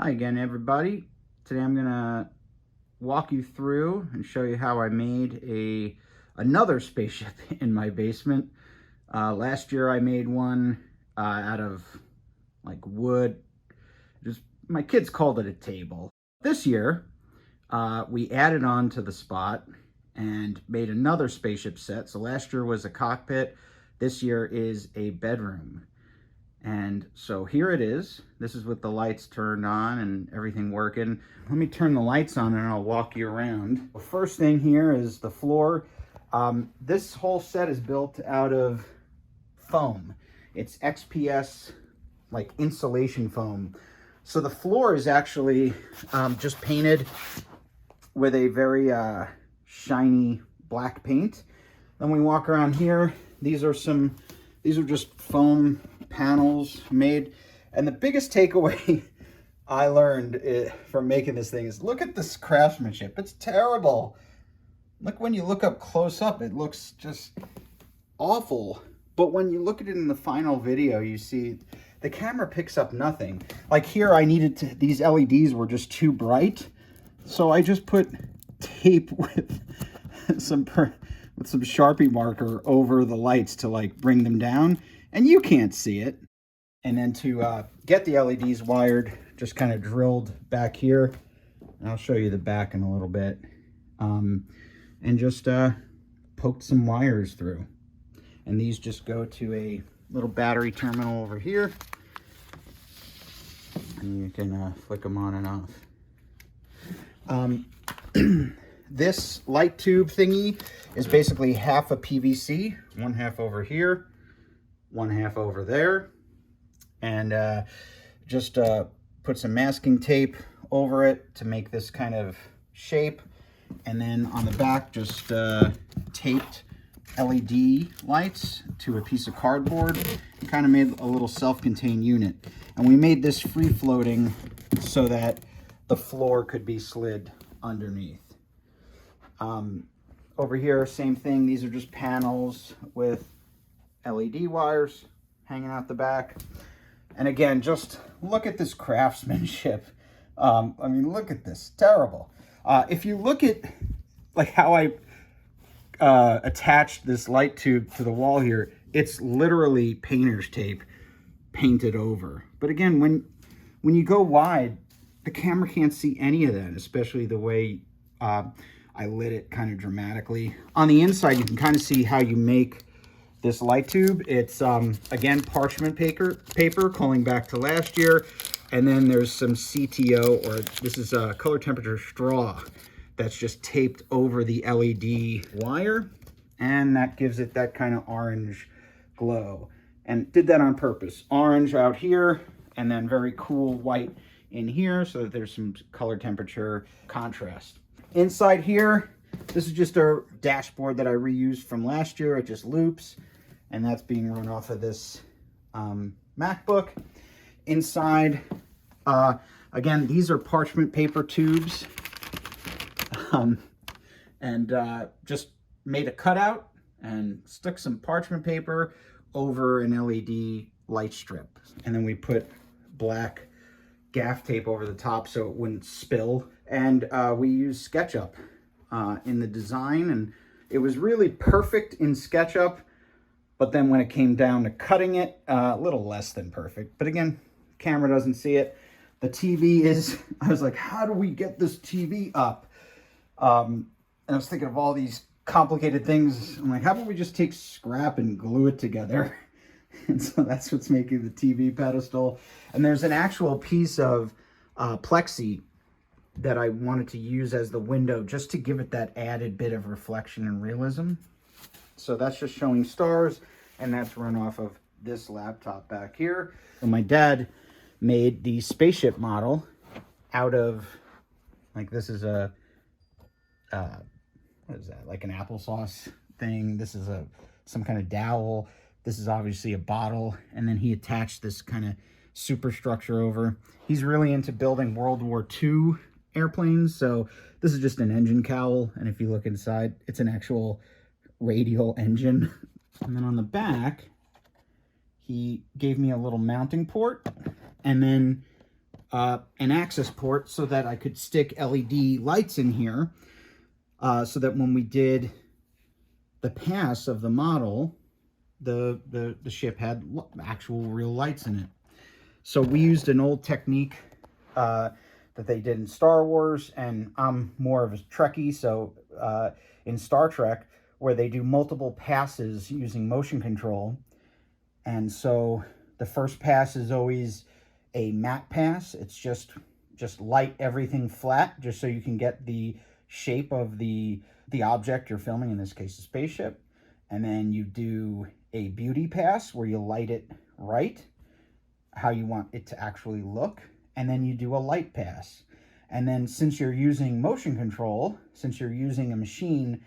Hi again, everybody. Today I'm gonna walk you through and show you how I made another spaceship in my basement. Last year I made one out of like wood. Just my kids called it a table. This year we added on to the spot and made another spaceship set. So last year was a cockpit. This year is a bedroom. And so here it is. This is with the lights turned on and everything working. Let me turn the lights on and I'll walk you around. The first thing here is the floor. This whole set is built out of foam. It's XPS, like insulation foam. So the floor is actually just painted with a very shiny black paint. Then we walk around here. These are just foam panels made, and the biggest takeaway I learned from making this thing is look at this craftsmanship. It's terrible. Look, when you look up close up, it looks just awful, but when you look at it in the final video, you see the camera picks up nothing. Like here, these LEDs were just too bright, so I just put tape with some Sharpie marker over the lights to like bring them down, and you can't see it. And then to get the LEDs wired, just kind of drilled back here. And I'll show you the back in a little bit. And just poked some wires through. And these just go to a little battery terminal over here. And you can flick them on and off. This light tube thingy is basically half a PVC, one half over here, one half over there, and just put some masking tape over it to make this kind of shape. And then on the back, just taped LED lights to a piece of cardboard. Kind of made a little self-contained unit. And we made this free floating so that the floor could be slid underneath. Over here, same thing. These are just panels with LED wires hanging out the back. And again, just look at this craftsmanship. I mean, look at this, terrible. If you look at like how I attached this light tube to the wall here, it's literally painter's tape painted over. But again, when you go wide, the camera can't see any of that, especially the way I lit it kind of dramatically. On the inside, you can kind of see how you make this light tube. It's, again, parchment paper, calling back to last year. And then there's some CTO, or this is a color temperature straw that's just taped over the LED wire. And that gives it that kind of orange glow. And did that on purpose. Orange out here, and then very cool white in here, so that there's some color temperature contrast. Inside here, this is just a dashboard that I reused from last year. It just loops, and that's being run off of this MacBook. Inside, again, these are parchment paper tubes, and just made a cutout and stuck some parchment paper over an LED light strip. And then we put black gaff tape over the top so it wouldn't spill. And we used SketchUp in the design, and it was really perfect in SketchUp, but then when it came down to cutting it, a little less than perfect. But again, camera doesn't see it. The TV is, I was like, how do we get this TV up? And I was thinking of all these complicated things. I'm like, how about we just take scrap and glue it together? And so that's what's making the TV pedestal. And there's an actual piece of plexi that I wanted to use as the window just to give it that added bit of reflection and realism. So that's just showing stars, and that's run off of this laptop back here. So my dad made the spaceship model out of, like, this is a, what is that, like an applesauce thing. This is some kind of dowel. This is obviously a bottle, and then he attached this kind of superstructure over. He's really into building World War II airplanes, so this is just an engine cowl, and if you look inside, it's an actual radial engine. And then on the back, he gave me a little mounting port, and then an access port so that I could stick LED lights in here, so that when we did the pass of the model, the ship had actual real lights in it. So we used an old technique that they did in Star Wars, and I'm more of a Trekkie, so in Star Trek, where they do multiple passes using motion control. And so the first pass is always a matte pass. It's just light everything flat, just so you can get the shape of the object you're filming, in this case a spaceship. And then you do a beauty pass where you light it right, how you want it to actually look. And then you do a light pass. And then since you're using motion control, since you're using a machine,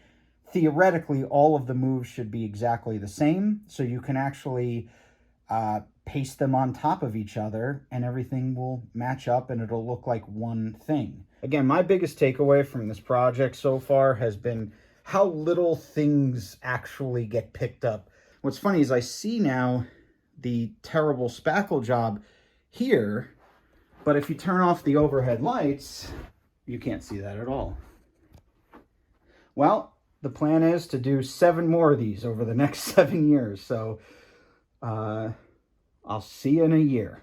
theoretically all of the moves should be exactly the same. So you can actually paste them on top of each other and everything will match up and it'll look like one thing. Again, my biggest takeaway from this project so far has been how little things actually get picked up. What's funny is I see now the terrible spackle job here, but if you turn off the overhead lights, you can't see that at all. Well, the plan is to do 7 more of these over the next 7 years, so I'll see you in a year.